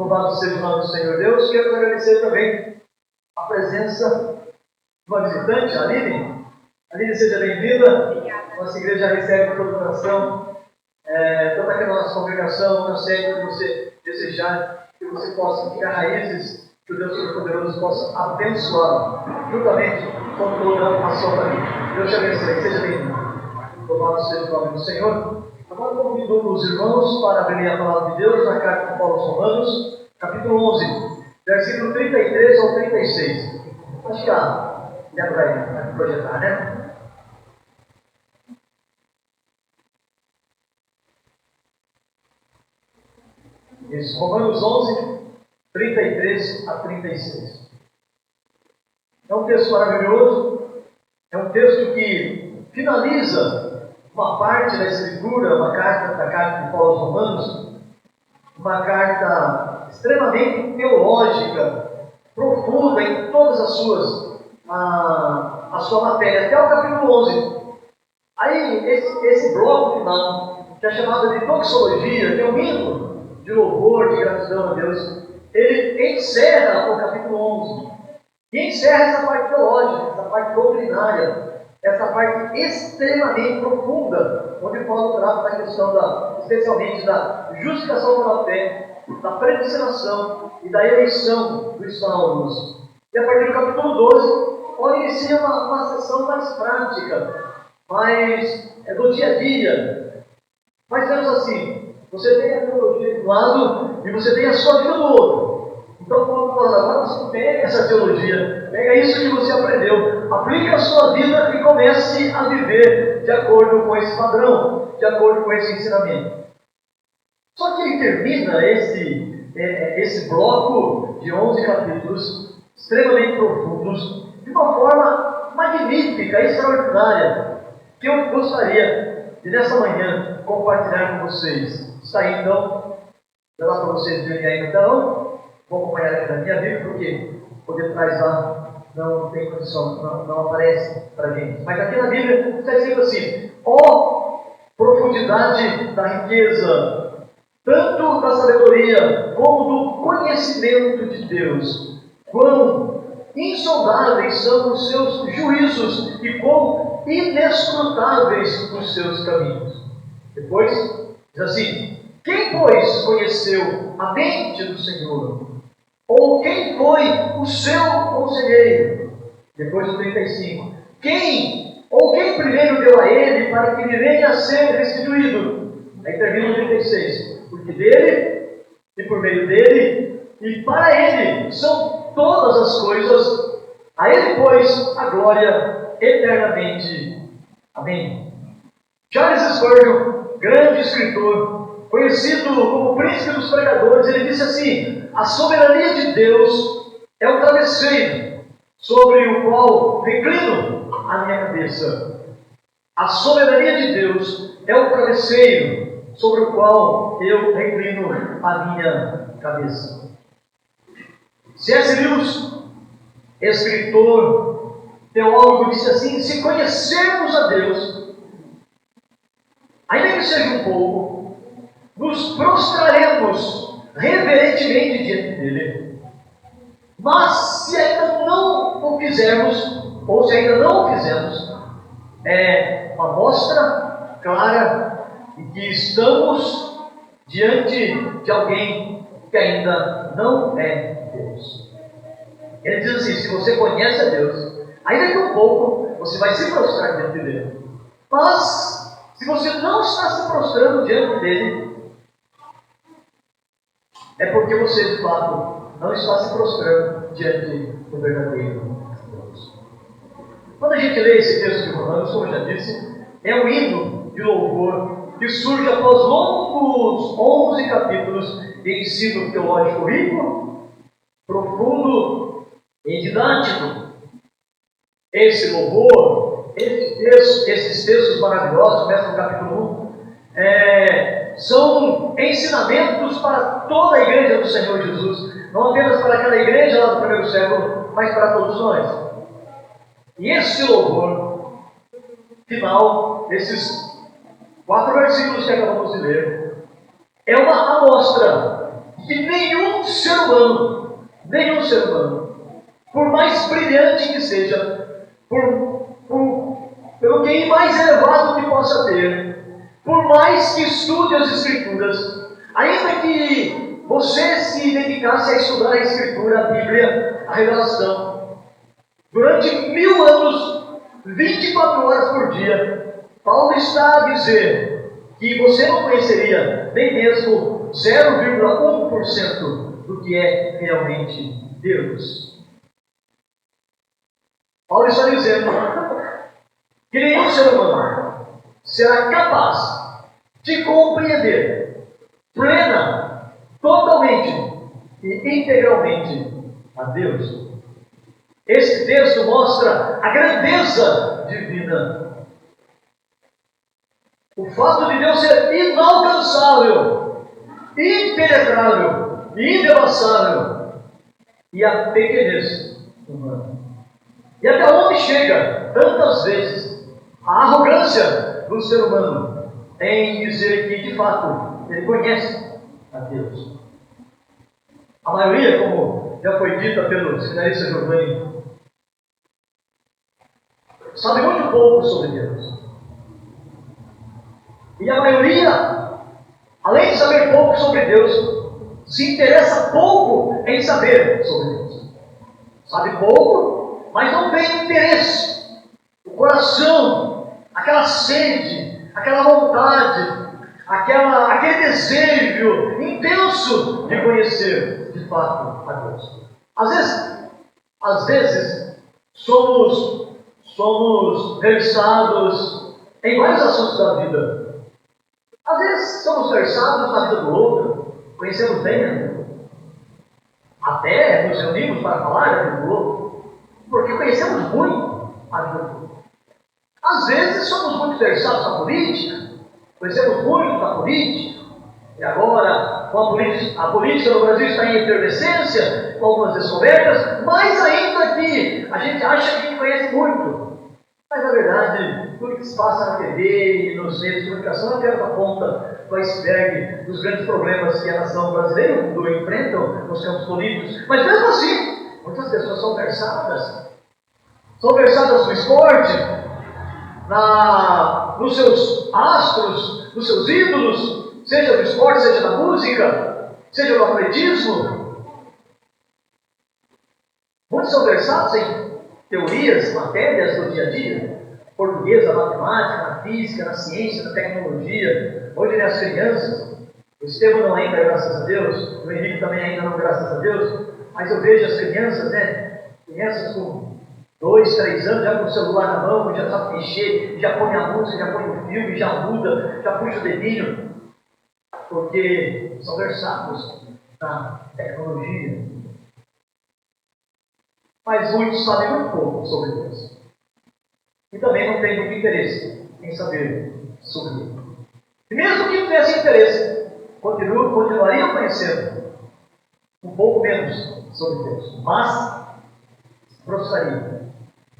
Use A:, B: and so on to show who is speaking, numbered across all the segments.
A: Louvado seja o nome do Senhor Deus. Quero agradecer também a presença de uma visitante, a Aline. Aline, seja bem-vinda. Nossa igreja recebe com todo o coração. Toda aquela nossa congregação consegue que você desejar que você possa criar raízes, que o Deus Todo-Poderoso possa abençoar juntamente com toda a sua família. Deus te abençoe. Seja bem-vindo. Louvado seja o nome do Senhor. Agora convido os irmãos para abrir a palavra de Deus na carta de Paulo aos Romanos, capítulo 11, versículo 33 ao 36. Acho que a Débora vai projetar, né? Isso, Romanos 11, 33 a 36. É um texto maravilhoso, é um texto que finaliza uma parte da escritura, uma carta da carta de Paulo aos Romanos, uma carta extremamente teológica, profunda em todas a sua matéria, até o capítulo 11. Aí, esse bloco final, que é chamado de doxologia, que é um hino de louvor, de gratidão a Deus, ele encerra o capítulo 11. E encerra essa parte teológica, essa parte doutrinária, essa parte extremamente profunda, onde Paulo trata da questão especialmente da justificação pela fé, da predestinação e da eleição dos salvos. E a partir do capítulo 12, Paulo inicia uma sessão mais prática, mais do dia a dia. Mas vemos assim, você tem a teologia de um lado e você tem a sua vida do outro. Então, Paulo fala, agora você pega essa teologia, pega isso que você aprendeu, aplica a sua vida e comece a viver de acordo com esse padrão, de acordo com esse ensinamento. Só que ele termina esse bloco de 11 capítulos, extremamente profundos, de uma forma magnífica, extraordinária, que eu gostaria de, nessa manhã, compartilhar com vocês. Está aí, então, dá para vocês verem aí no telão. Vou acompanhar aqui na minha Bíblia, porque por detrás lá não tem condição, não aparece para a gente. Mas aqui na Bíblia está escrito assim: ó profundidade da riqueza, tanto da sabedoria como do conhecimento de Deus, quão insondáveis são os seus juízos e quão inescrutáveis os seus caminhos. Depois diz assim: quem, pois, conheceu a mente do Senhor? Ou quem foi o seu conselheiro? Depois do 35. Quem primeiro deu a ele para que ele venha a ser restituído? Aí termina o 36. Porque dele, e por meio dele, e para ele são todas as coisas. A ele, pois, a glória eternamente. Amém. Charles Spurgeon, grande escritor, conhecido como o príncipe dos pregadores, ele disse assim: a soberania de Deus é o travesseiro sobre o qual reclino a minha cabeça. A soberania de Deus é o travesseiro sobre o qual eu reclino a minha cabeça. C.S. Lewis, escritor, teólogo, disse assim: se conhecermos a Deus, ainda que seja um pouco, nos prostraremos reverentemente diante dele. Mas se ainda não o fizermos, ou se ainda não o fizemos, é uma mostra clara de que estamos diante de alguém que ainda não é Deus. Ele diz assim: se você conhece a Deus, ainda que um pouco, você vai se prostrar diante dele. Mas se você não está se prostrando diante dele, é porque você, de fato, não está se prostrando diante do verdadeiro Deus. Quando a gente lê esse texto de Romanos, como eu já disse, é um hino de louvor que surge após longos 11 capítulos de ensino teológico rico, profundo e didático. Esse louvor, esses textos maravilhosos, começa no capítulo 1, são ensinamentos para toda a igreja do Senhor Jesus, não apenas para aquela igreja lá do primeiro século, mas para todos nós. E esse louvor final, esses 4 versículos que acabamos de ler, é uma amostra que nenhum ser humano, por mais brilhante que seja, pelo QI mais elevado que possa ter, por mais que estude as Escrituras, ainda que você se dedicasse a estudar a Escritura, a Bíblia, a revelação, durante 1000 anos, 24 horas por dia, Paulo está a dizer que você não conheceria nem mesmo 0,1% do que é realmente Deus. Paulo está dizendo que nenhum ser humano será capaz de compreender plena, totalmente e integralmente a Deus. Esse texto mostra a grandeza divina. O fato de Deus ser inalcançável, impenetrável, indevassável, e a pequenez humana. E até onde chega, tantas vezes, a arrogância do ser humano em dizer que, de fato, ele conhece a Deus. A maioria, como já foi dita pelo seminarista Giovanni, sabe muito pouco sobre Deus. E a maioria, além de saber pouco sobre Deus, se interessa pouco em saber sobre Deus. Sabe pouco, mas não tem interesse. O coração, aquela sede, aquela vontade, aquele desejo intenso de conhecer de fato a Deus. Às vezes somos versados em vários assuntos da vida. Às vezes somos versados na vida do outro, conhecemos bem a vida. Até nos reunimos para falar da vida do outro, porque conhecemos muito a vida do outro. Às vezes somos muito versados na política, conhecemos muito da política, e agora a política no Brasil está em efervescência, com algumas descobertas, mais ainda que a gente acha que a gente conhece muito. Mas na verdade, tudo que se passa na TV e nos meios de comunicação é apenas a ponta do iceberg dos grandes problemas que a nação brasileira e o mundo enfrentam nos campos políticos. Mas mesmo assim, muitas pessoas são versadas. São versadas no esporte, nos seus astros, nos seus ídolos, seja do esporte, seja da música, seja do atletismo. Muitos são versados em teorias, matérias do dia a dia, português, na matemática, na física, na ciência, na tecnologia. Hoje as crianças, o Estevão não ainda, graças a Deus, o Henrique também ainda não, graças a Deus, mas eu vejo as crianças, crianças com 2, 3 anos, já com o celular na mão, já sabe mexer, já põe a música, já põe o filme, já muda, já puxa o dedinho, porque são versados na tecnologia. Mas muitos sabem muito pouco sobre Deus. E também não têm muito interesse em saber sobre Ele. E mesmo que tivesse interesse, continuariam conhecendo um pouco menos sobre Deus. Mas prostrariam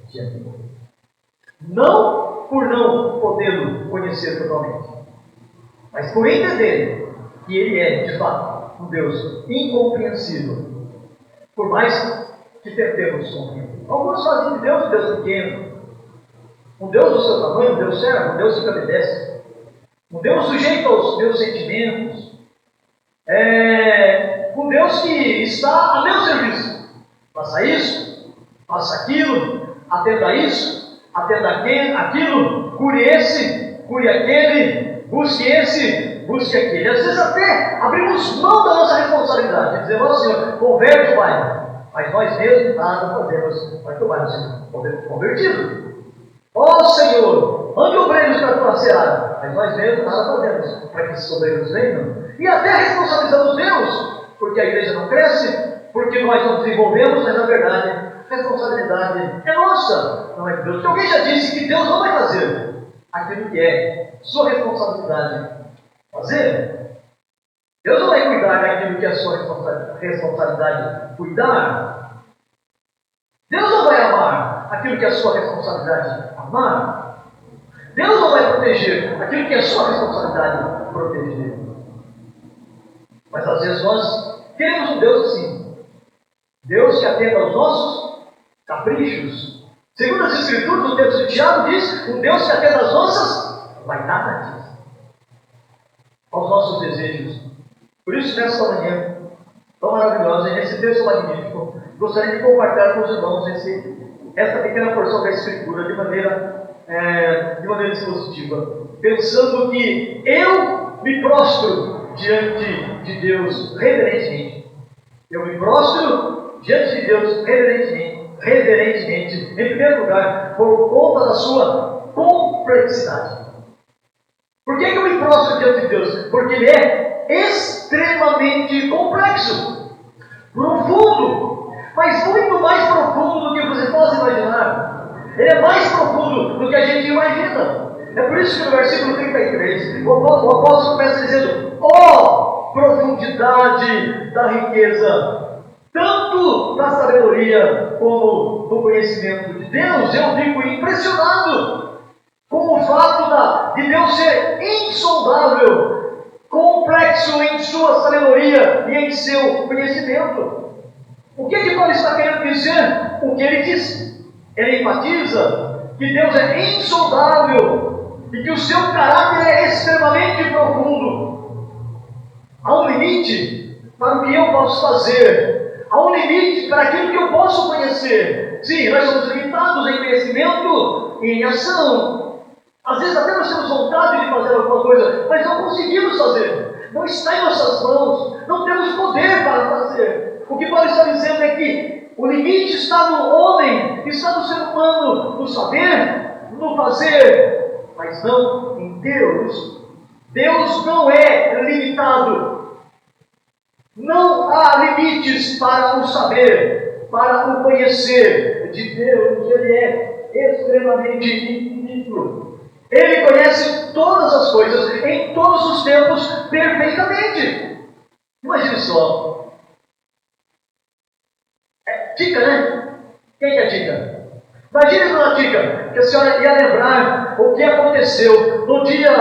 A: diante dele. Não por não podê-lo conhecer totalmente, mas por entender que Ele é, de fato, um Deus incompreensível. Por mais que tentemos compreender. Alguns fazem de Deus um Deus pequeno, um Deus do seu tamanho, um Deus servo, um Deus que obedece, um Deus sujeito aos meus sentimentos, um Deus que está a meu serviço. Faça isso, faça aquilo, atenda isso, atenda aquilo, cure esse, cure aquele, busque esse, busque aquele. Às vezes até abrimos mão da nossa responsabilidade, dizemos ao Senhor, converte o Pai. Mas nós mesmos nada fazemos para que o Pai seja convertido. Ó Senhor, mande obreiros para a tua seara. Mas nós mesmos nada fazemos para que esses obreiros venham. E até responsabilizamos Deus, porque a igreja não cresce, porque nós não desenvolvemos, mas na verdade a responsabilidade é nossa, não é de Deus. Porque alguém já disse que Deus não vai fazer aquilo que é sua responsabilidade fazer. Deus não vai cuidar daquilo que é a sua responsabilidade cuidar. Deus não vai amar aquilo que é a sua responsabilidade amar. Deus não vai proteger aquilo que é a sua responsabilidade proteger. Mas às vezes nós queremos um Deus assim. Deus que atenda aos nossos caprichos. Segundo as Escrituras, no texto de Tiago diz, um Deus que atenda às nossas vaidades, aos nossos desejos. Por isso, nesta manhã tão maravilhosa, e nesse texto magnífico, gostaria de compartilhar com os irmãos essa pequena porção da Escritura de maneira expositiva, pensando que eu me prostro diante de Deus reverentemente. Eu me prostro diante de Deus reverentemente, em primeiro lugar, por conta da sua complexidade. Por que eu me prostro diante de Deus? Porque Ele é extremamente complexo, profundo, mas muito mais profundo do que você possa imaginar. Ele é mais profundo do que a gente imagina. É por isso que no versículo 33, o apóstolo começa dizendo: ó profundidade da riqueza, tanto da sabedoria como do conhecimento de Deus. Eu fico impressionado com o fato de Deus ser insondável, complexo em sua sabedoria e em seu conhecimento. O que Paulo está querendo dizer? O que ele diz? Ele enfatiza que Deus é insondável e que o seu caráter é extremamente profundo. Há um limite para o que eu posso fazer. Há um limite para aquilo que eu posso conhecer. Sim, nós somos limitados em conhecimento e em ação. Às vezes até nós temos vontade de fazer alguma coisa, mas não conseguimos fazer. Não está em nossas mãos. Não temos poder para fazer. O que Paulo está dizendo é que o limite está no homem, está no ser humano, no saber, no fazer, mas não em Deus. Deus não é limitado. Não há limites para o saber, para o conhecer de Deus. Ele é extremamente infinito. Ele conhece todas as coisas, em todos os tempos, perfeitamente. Imagine só. Tica, né? Quem é Tica? Imagine, dona Tica, que a senhora ia lembrar o que aconteceu no dia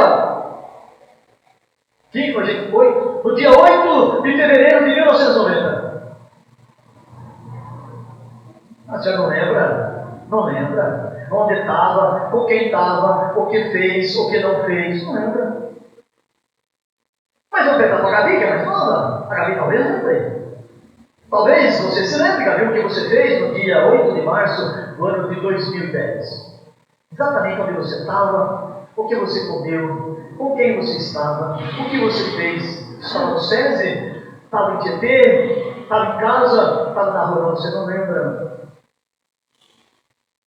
A: 8, no dia 8 de fevereiro de 1990. A senhora não lembra? Não lembra? Onde estava, com quem estava, o que fez, o que não fez, não lembra. Mas eu pergunto para a Gabi, que é mais nova. A Gabi talvez lembre. Talvez você se lembre, Gabi, o que você fez no dia 8 de março do ano de 2010. Exatamente onde você estava, o que você comeu, com quem você estava, o que você fez. Estava no SESI? Estava em Tietê? Estava em casa? Estava na rua? Você não lembra?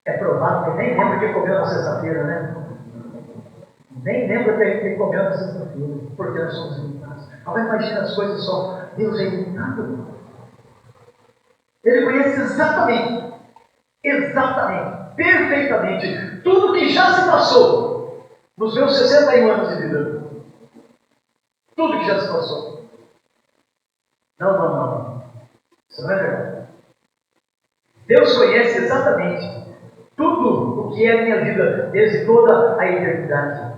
A: É provável que nem lembra o que comeu na sexta-feira, né? Nem lembra o que comeu na sexta-feira, porque nós somos limitados. Agora imagina as coisas só. Deus é ilimitado. Ele conhece exatamente, perfeitamente, tudo que já se passou nos meus 61 anos de vida. Tudo que já se passou. Não. Isso não é verdade. Deus conhece exatamente tudo o que é a minha vida, desde toda a eternidade.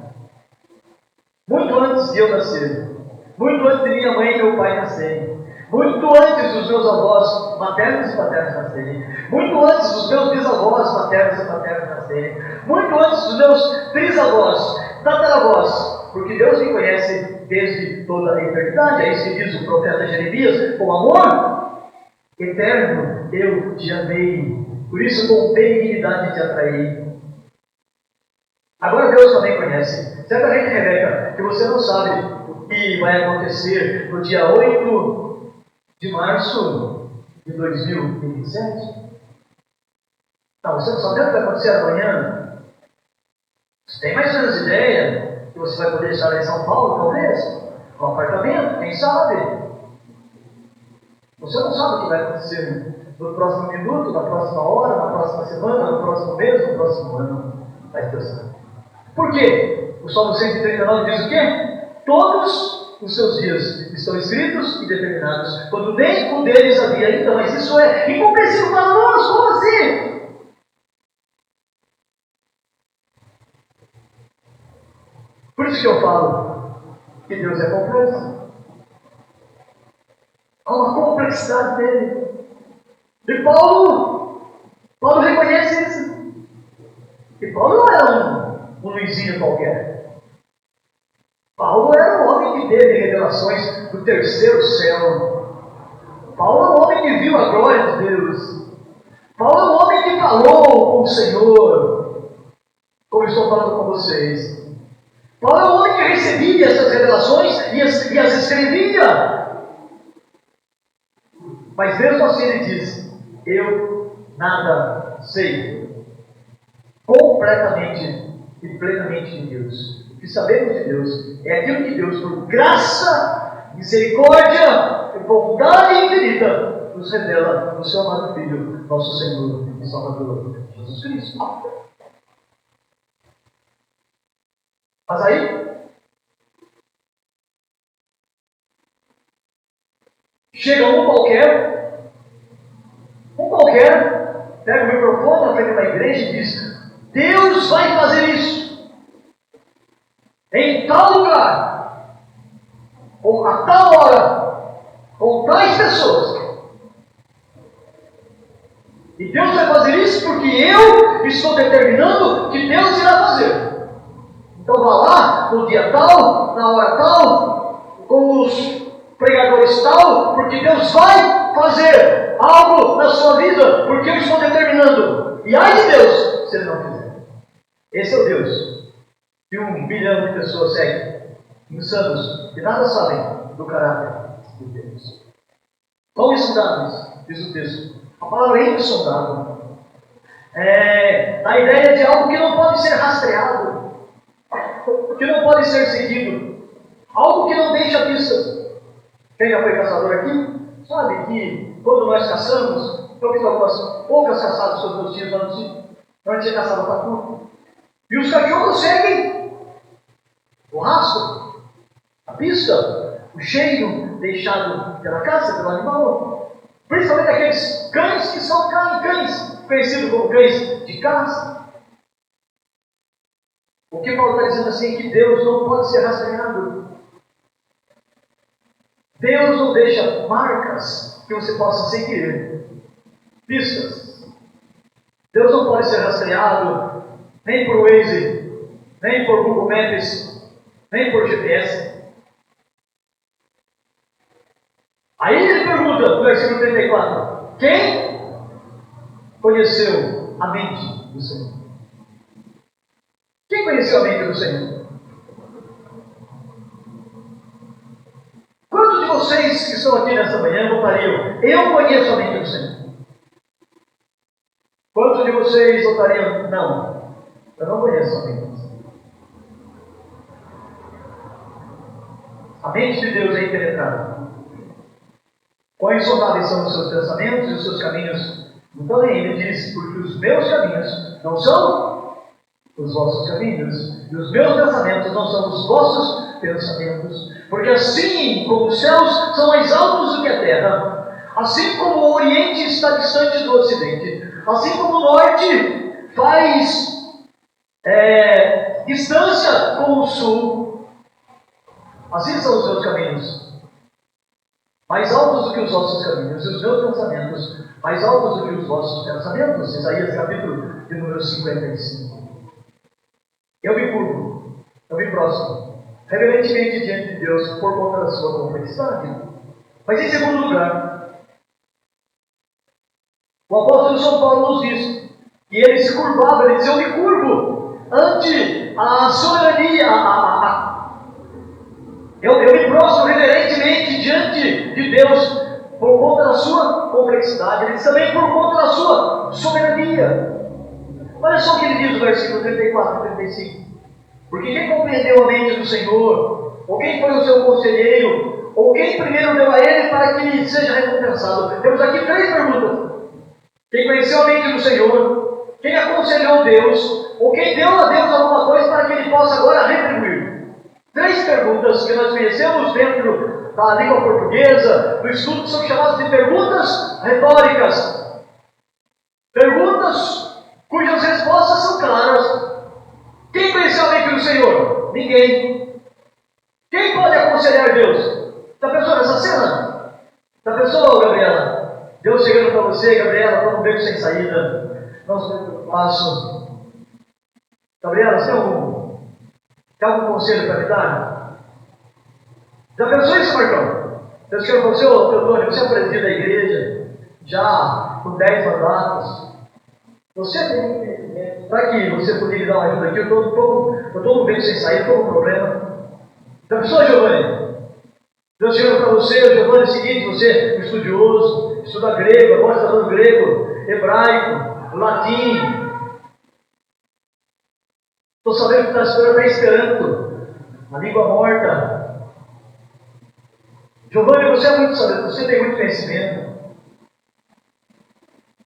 A: Muito antes de eu nascer, muito antes de minha mãe e meu pai nascerem, muito antes dos meus avós maternos e paternos nascerem, muito antes dos meus bisavós maternos e paternos nascerem, muito antes dos meus trisavós, tataravós, porque Deus me conhece desde toda a eternidade. É isso que diz o profeta Jeremias: com amor eterno eu te amei, por isso com benignidade te atraí. Agora Deus também conhece. Certamente, Rebeca, que você não sabe o que vai acontecer no dia 8 de março de 2027. Não, você não sabe o que vai acontecer amanhã. Você tem mais ou menos ideia que você vai poder estar em São Paulo, talvez? Com um apartamento, quem sabe? Você não sabe o que vai acontecer no próximo minuto, na próxima hora, na próxima semana, no próximo mês, no próximo ano. Mas Deus sabe. Por quê? O Salmo 139 diz o quê? Todos os seus dias estão escritos e determinados, quando nem um deles havia ainda. Mas isso é incompreensível para nós. Como assim? Por isso que eu falo que Deus é complexo. Há uma complexidade nele. E Paulo reconhece isso. E Paulo não era um Luizinho qualquer. Paulo era um homem que teve revelações do terceiro céu. Paulo é um homem que viu a glória de Deus. Paulo é um homem que falou com o Senhor, como estou falando com vocês. Paulo é um homem que recebia essas revelações e as escrevia. Mas mesmo assim ele diz: eu nada sei. Completamente e plenamente de Deus. O que sabemos de Deus é aquilo que Deus, por graça, misericórdia e bondade infinita, nos revela no seu amado Filho, nosso Senhor e Salvador, Jesus Cristo. Mas aí, chega um qualquer, pega o microfone na frente da igreja e diz: Deus vai fazer isso em tal lugar, ou a tal hora, com tais pessoas. E Deus vai fazer isso porque eu estou determinando que Deus irá fazer. Então vá lá, no dia tal, na hora tal, com os pregadores tal, porque Deus vai fazer algo na sua vida, porque eu estou determinando. E ai de Deus, se Ele não fizer. Esse é o Deus que 1 bilhão de pessoas seguem, insanos, que nada sabem do caráter de Deus. Quão insondáveis, diz o texto. A palavra é insondável. A ideia de algo que não pode ser rastreado, que não pode ser seguido, algo que não deixa pista. Quem já foi caçador aqui, sabe que quando nós caçamos, eu fiz algumas poucas caçadas sobre meus tios antes de caçar o tatu, e os cachorros seguem o rastro, a pista, o cheiro deixado pela caça, pelo animal. Principalmente aqueles cães que são cães, conhecidos como cães de caça. O que Paulo está dizendo assim é que Deus não pode ser rastreado. Deus não deixa marcas que você possa seguir, pistas. Deus não pode ser rastreado nem por Waze, nem por Google Maps, nem por GPS. Aí ele pergunta, no versículo 34, quem conheceu a mente do Senhor? Quem conheceu a mente do Senhor? Quantos de vocês que estão aqui nessa manhã votariam, eu conheço a mente do Senhor? Quantos de vocês votariam, não, eu não conheço a mente do Senhor? A mente de Deus é impenetrável. Quão insondáveis são os seus pensamentos e os seus caminhos? Então ele diz, porque os meus caminhos não são os vossos caminhos, e os meus pensamentos não são os vossos pensamentos. Porque assim como os céus são mais altos do que a terra, assim como o Oriente está distante do Ocidente, assim como o Norte faz distância com o Sul, assim são os meus caminhos. Mais altos do que os vossos caminhos, e os meus pensamentos mais altos do que os vossos pensamentos. Isaías capítulo de número 55. Eu me curvo, eu me prostro, reverentemente diante de Deus por conta da sua complexidade. Mas em segundo lugar, o apóstolo São Paulo nos diz que ele se curvava, ele dizia, eu me curvo ante a soberania, eu me prostro reverentemente diante de Deus por conta da sua complexidade, ele diz também por conta da sua soberania. Olha só o que ele diz no versículo 34 e 35. Porque quem compreendeu a mente do Senhor, ou quem foi o seu conselheiro, ou quem primeiro deu a ele para que lhe seja recompensado? Temos aqui 3 perguntas. Quem conheceu a mente do Senhor, quem aconselhou Deus, ou quem deu a Deus alguma coisa para que ele possa agora retribuir? 3 perguntas que nós conhecemos dentro da língua portuguesa, do estudo, que são chamadas de perguntas retóricas. Perguntas cujas respostas são claras. Quem conheceu a mente do Senhor? Ninguém. Quem pode aconselhar Deus? Já pensou nessa cena? Já pensou, Gabriela? Deus chegando para você, Gabriela, estou num beco sem saída. Não sei o que eu faço. Gabriela, você tem algum conselho para me dar? Já pensou isso, Marcão? Deus chegou para você, ô Teodoro, você é presidente da igreja, já com 10 mandatos. Você tem. Para que você poderia dar uma ajuda aqui? Eu estou no beco sem saída, estou com problema. Já pensou, Giovanni? Deus chegando para você, Giovanni, é o seguinte, você é um estudioso, estuda grego, agora está falando grego, hebraico, latim. Estou sabendo que está esperando a língua morta. Giovanni, você é muito sabedor, você tem muito conhecimento.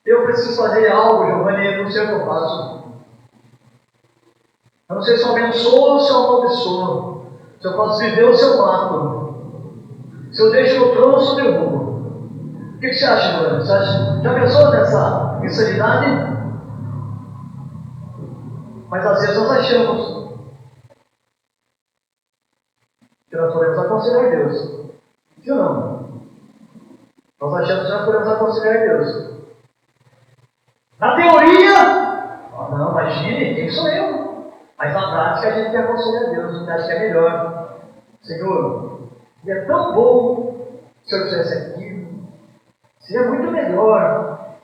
A: Eu preciso fazer algo, Giovanni, eu não sei o que eu faço. Eu não sei se eu abençoo ou se eu amaldiçoo. Se eu posso viver ou se eu mato. Se eu deixo no trono ou se eu derrubo. O que você acha, Giovanni? Você acha? Já pensou nessa insanidade? Mas às vezes nós achamos que nós podemos aconselhar Deus. Sim ou não? Nós achamos que nós podemos aconselhar Deus. Na teoria, não, imagine, quem sou eu? Mas na prática a gente quer aconselhar Deus, a gente acha que é melhor. Senhor, é tão bom se eu fizesse aquilo, seria muito melhor.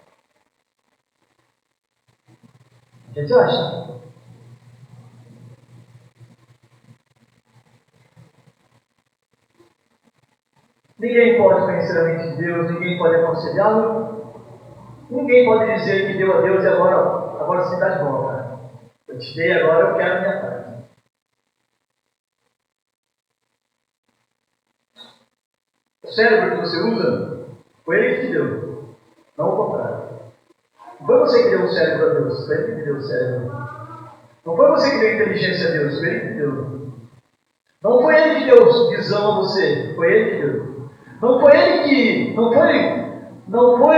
A: O que você acha? Ninguém pode conhecer a mente de Deus, ninguém pode aconselhá-lo, ninguém pode dizer que deu a Deus e agora se dá de volta. Eu te dei, agora eu quero a minha parte. O cérebro que você usa, foi ele que te deu, não o contrário. Não foi você que deu o cérebro a Deus, foi ele que te deu o cérebro. Não foi você que deu inteligência a Deus, foi ele que te deu. Não foi ele que deu visão a você, foi ele que deu. Não foi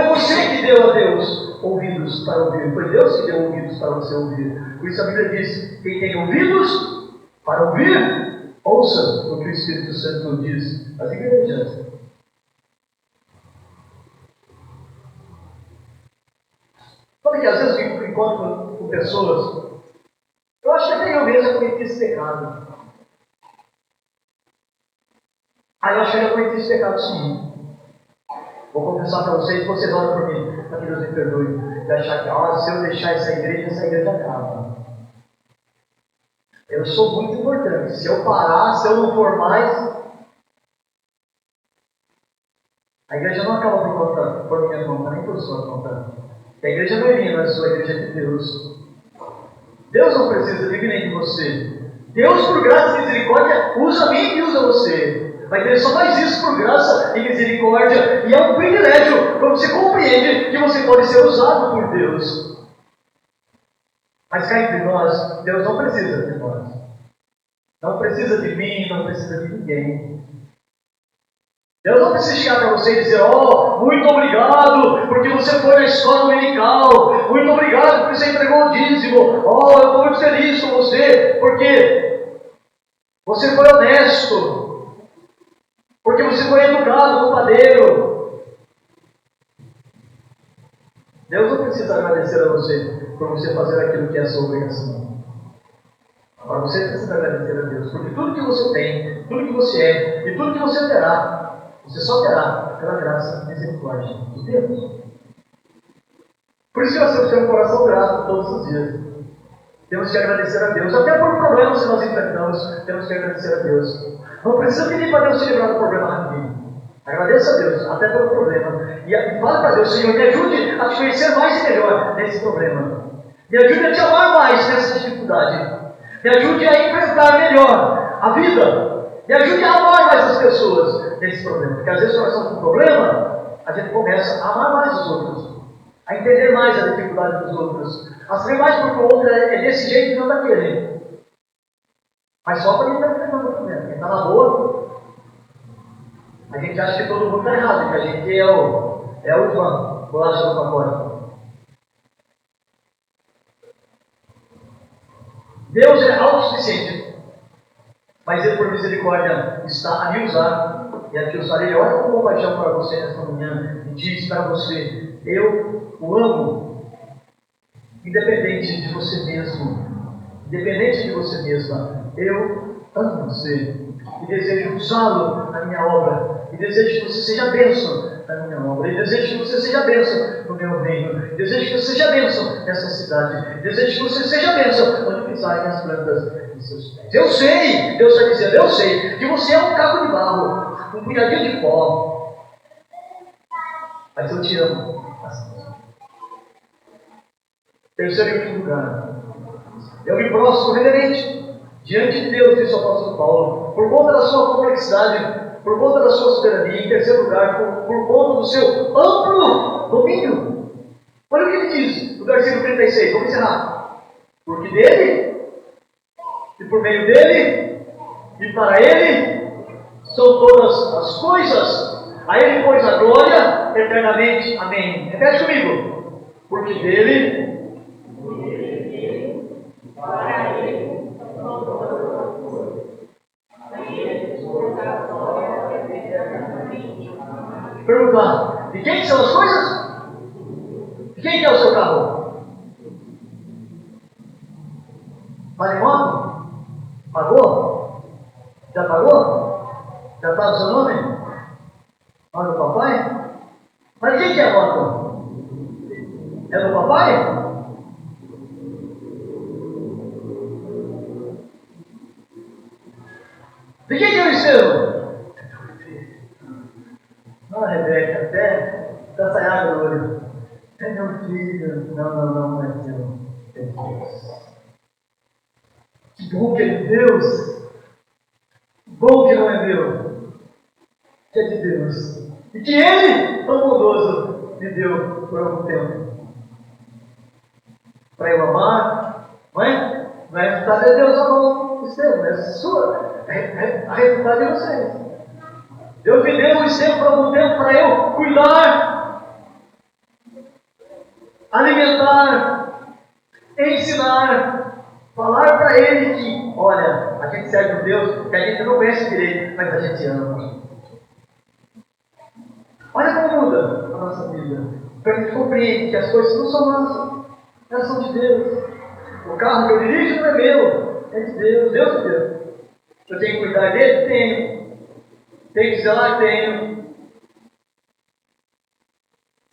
A: você que deu a Deus ouvidos para ouvir, foi Deus que deu ouvidos para você ouvir. Por isso a Bíblia diz: quem tem ouvidos para ouvir, ouça o que o Espírito Santo diz às igrejas. Sabe que às vezes eu encontro com pessoas, eu acho que até eu mesmo cometi esse pecado. Eu acho que eu já cometi esse pecado sim. Vou confessar para vocês, vocês olham para mim, para que Deus me perdoe, de achar que se eu deixar essa igreja acaba. Eu sou muito importante. Se eu parar, se eu não for mais, a igreja não acaba por minha conta, nem por sua conta. A igreja não é minha, mas a sua igreja é de Deus. Deus não precisa de mim nem de você. Deus, por graça e misericórdia, usa a mim e usa você. Mas Ele só faz isso por graça e misericórdia. E é um privilégio quando você compreende que você pode ser usado por Deus. Mas cá entre nós, Deus não precisa de nós. Não precisa de mim, não precisa de ninguém. Deus não precisa chegar para você e dizer: muito obrigado porque você foi na escola dominical. Muito obrigado porque você entregou o dízimo. Eu estou muito feliz com você porque você foi honesto. Porque você foi educado no padeiro. Deus não precisa agradecer a você por você fazer aquilo que é a sua obrigação. Agora você precisa agradecer a Deus, porque tudo que você tem, tudo que você é e tudo que você terá, você só terá pela graça e misericórdia de Deus. Por isso que nós temos que ter um coração grato todos os dias. Temos que agradecer a Deus, até por problemas que nós enfrentamos, temos que agradecer a Deus. Não precisa pedir para Deus se livrar do problema rapidinho. Agradeça a Deus, até pelo problema. E fale para Deus: Senhor, me ajude a te conhecer mais e melhor nesse problema. Me ajude a te amar mais nessa dificuldade. Me ajude a enfrentar melhor a vida. Me ajude a amar mais as pessoas nesse problema. Porque às vezes quando nós estamos com problema, a gente começa a amar mais os outros. A entender mais a dificuldade dos outros. A saber mais porque o outro é desse jeito e não daquele. Mas só para quem está enfrentando o problema. Quem está na boa, a gente acha que todo mundo está errado, que a gente é a última bolacha do pacote. Deus é autossuficiente, mas Ele, por misericórdia, está a me usar e aqui o Sarei olha com compaixão para você nesta manhã e diz para você: eu o amo, independente de você mesmo, independente de você mesma, eu amo você e desejo usá-lo na minha obra, e desejo que você seja bênção na minha obra, e desejo que você seja bênção no meu reino, e desejo que você seja bênção nessa cidade, e desejo que você seja bênção onde pisarem as plantas de seus pés. Eu sei, Deus está dizendo, eu sei que você é um caco de barro, um punhadinho de pó, mas eu te amo assim. Terceiro e último lugar, eu me prostro reverente diante de Deus, disse o apóstolo Paulo, por conta da sua complexidade, por conta da sua soberania. Em terceiro lugar, por conta do seu amplo domínio. Olha o que ele diz no versículo 36, vamos encerrar. Porque dele, e por meio dele, e para ele, são todas as coisas. A ele, pois, a glória eternamente. Amém. Repete comigo. Porque dele, para ele, são todas as coisas. Perguntar, de quem são as coisas? De quem que é o seu carro? Vale moto? Pagou? Já pagou? Já está no seu nome? Mas do papai? Mas de quem que é a moto? É do papai? De quem que é o estrelo? Não, Rebeca, até essa água no olho. É meu filho. Não é teu. É Deus. Que bom que é de Deus. Que bom que não é meu. Que é de Deus. E que Ele, tão bondoso, me deu por algum tempo. Para eu amar, não é? Não é resultado de Deus amar o Estevão, é sua. A resultado é você. Deus me deu o Estevão por algum tempo para eu cuidar, alimentar, ensinar, falar para ele que, olha, a gente serve a Deus que a gente não conhece direito, mas a gente ama. Olha como muda a nossa vida. Para a gente compreender que as coisas não são nossas, elas são de Deus. O carro que eu dirijo não é meu, é de Deus, Deus é Deus. Eu tenho que cuidar dele? Tenho. Tenho que zelar? Tenho.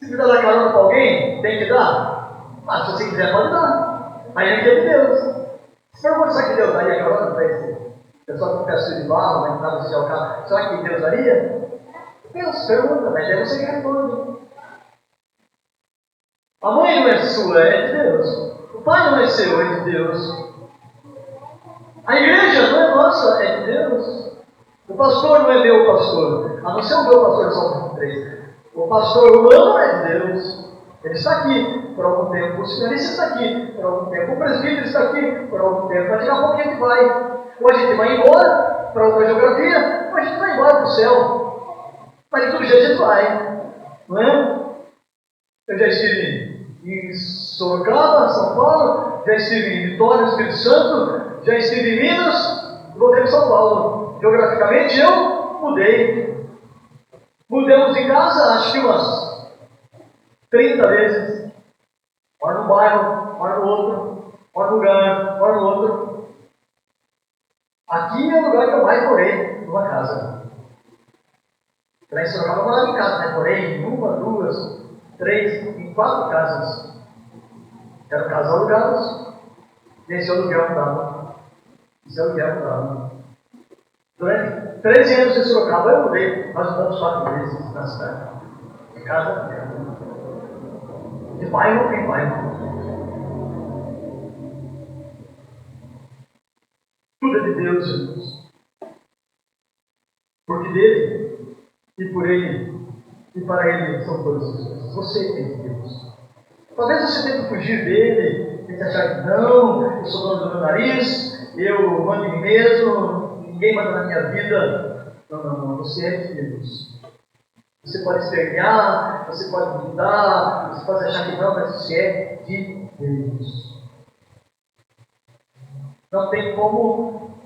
A: Se quiser dar carona para alguém, tem que dar? Se você quiser, pode dar. Aí é que é de Deus. Se for mostrar que Deus daria carona para esse pessoal com peça de barro, vai entrar no céu, carro, será que Deus daria? Deus pergunta, mas é você que responde. A mãe não é sua, é de Deus. O pai não é seu, é de Deus. A igreja não é nossa, é de Deus. O pastor não é meu pastor, a não ser o meu pastor, são três. O pastor humano é de Deus. Ele está aqui por algum tempo. O seminarista está aqui por algum tempo. O presbítero está aqui por algum tempo. Mas daqui a pouco a gente vai. Ou a gente vai embora para outra geografia, ou a gente vai embora para o céu. Mas de todo jeito a gente vai. Não é? Eu já estive em Sorocaba, São Paulo, já estive em Vitória, Espírito Santo, já estive em Minas e voltei para São Paulo. Geograficamente eu mudei. Mudamos em casa, acho que umas 30 vezes. Mora num bairro, mora no outro, mora num lugar, mora no outro. Aqui é o lugar que eu mais morei, numa casa. Lá em Sorocaba eu morava em casa, né? Morei em uma, duas, três, em 4 casas. Eram casas alugadas, e esse aluguel não dava. Esse aluguel não dava. Durante 13 anos em Sorocaba eu mudei, nós mudamos 4 vezes na cidade. De casa em casa. De bairro em bairro. Tudo é de Deus, Jesus. Porque dele, e por ele, e para ele são todas as coisas. Você é de Deus. Talvez você tente fugir dele, tente achar que não, eu sou dono do meu nariz, eu mando em mim mesmo, ninguém manda na minha vida. Não, você é de Deus. Você pode espernear, você pode mudar, você pode achar que não, mas você é de Deus. Não tem como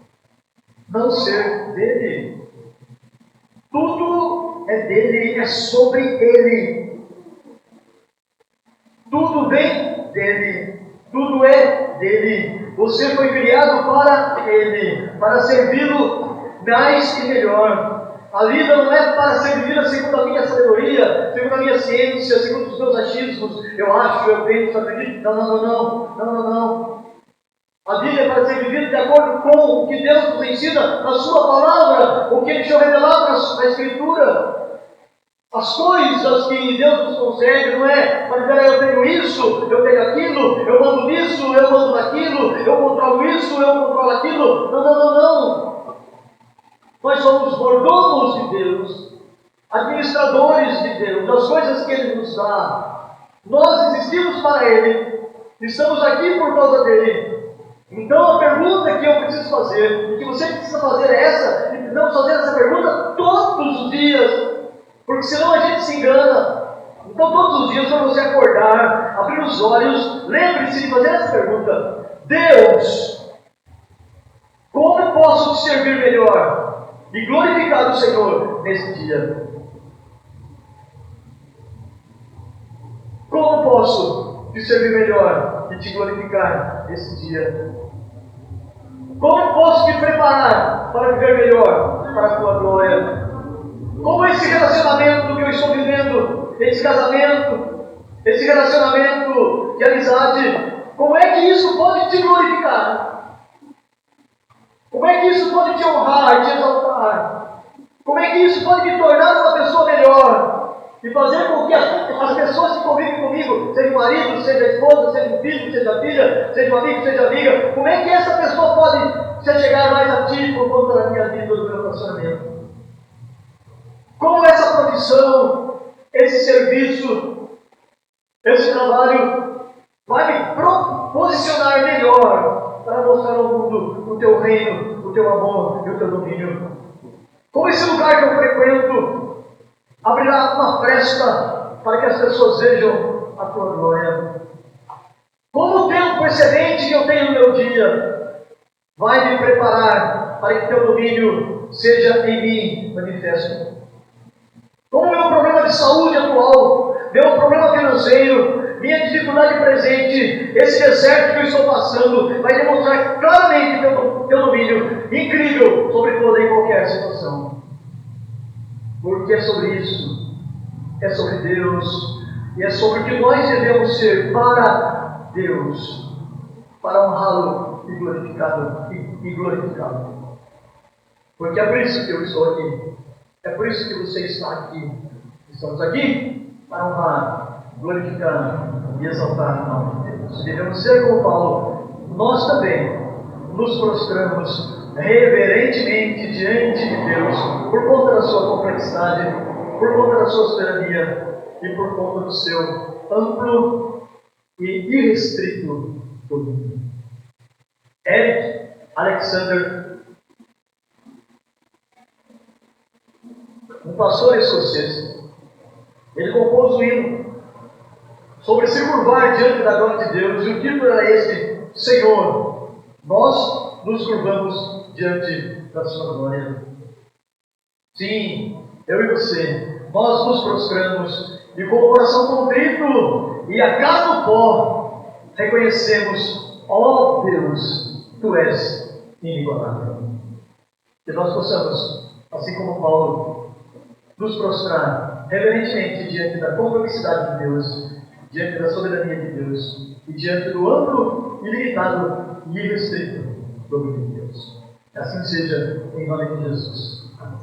A: não ser dele. Tudo é dele, é sobre ele. Tudo vem dele, tudo é dele. Você foi criado para ele, para servi-lo mais e melhor. A vida não é para ser vivida segundo a minha sabedoria, segundo a minha ciência, segundo os meus achismos. Eu acho, eu penso, eu acredito. Não. A vida é para ser vivida de acordo com o que Deus nos ensina na Sua palavra, o que Ele deixou revelado na Escritura. As coisas que Deus nos concede não é para dizer, eu tenho isso, eu tenho aquilo, eu mando nisso, eu mando naquilo, eu controlo isso, eu controlo aquilo. Não. Nós somos mordomos de Deus, administradores de Deus, das coisas que Ele nos dá. Nós existimos para Ele, estamos aqui por causa dEle. Então a pergunta que eu preciso fazer, e que você precisa fazer é essa, e precisamos fazer essa pergunta todos os dias, porque senão a gente se engana. Então todos os dias, quando você acordar, abrir os olhos, lembre-se de fazer essa pergunta: Deus, como eu posso te servir melhor e glorificar o Senhor nesse dia? Como posso te servir melhor e te glorificar nesse dia? Como posso me preparar para viver melhor para a tua glória? Como esse relacionamento que eu estou vivendo, esse casamento, esse relacionamento de amizade, como é que isso pode te glorificar? Como é que isso pode te honrar, te exaltar? Como é que isso pode me tornar uma pessoa melhor? E fazer com que as pessoas que convivem comigo, seja o marido, seja a esposa, seja o filho, seja a filha, seja o amigo, seja a amiga, como é que essa pessoa pode se chegar mais a ti por conta da minha vida, do meu relacionamento? Como essa profissão, esse serviço, esse trabalho vai me posicionar melhor para mostrar ao mundo o teu reino, o teu amor e o teu domínio? Como esse lugar que eu frequento abrirá uma fresta para que as pessoas vejam a tua glória? Como o tempo excedente que eu tenho no meu dia vai me preparar para que teu domínio seja em mim manifesto? Como o meu problema de saúde atual, meu problema financeiro, minha dificuldade presente, esse deserto que eu estou passando, vai demonstrar claramente teu domínio incrível sobre toda e qualquer situação. Porque é sobre isso, é sobre Deus, e é sobre o que nós devemos ser para Deus, para honrá-lo e glorificá-lo. Porque é por isso que eu estou aqui. É por isso que você está aqui. Estamos aqui para honrar, glorificar e exaltar o nome de Deus. Devemos ser como Paulo. Nós também nos prostramos reverentemente diante de Deus por conta da sua complexidade, por conta da sua soberania e por conta do seu amplo e irrestrito domínio. Eric Alexander, um pastor escocês, ele compôs um hino sobre se curvar diante da glória de Deus, e o título era esse: Senhor, nós nos curvamos diante da sua glória. Sim, eu e você, nós nos prostramos e com o coração contrito e a cara no pó reconhecemos: ó Deus, Tu és inigualável. Que nós possamos, assim como Paulo, nos prostrar reverentemente diante da complexidade de Deus, diante da soberania de Deus e diante do amplo, ilimitado e irrestrito domínio de Deus. Assim seja, em nome de Jesus. Amém.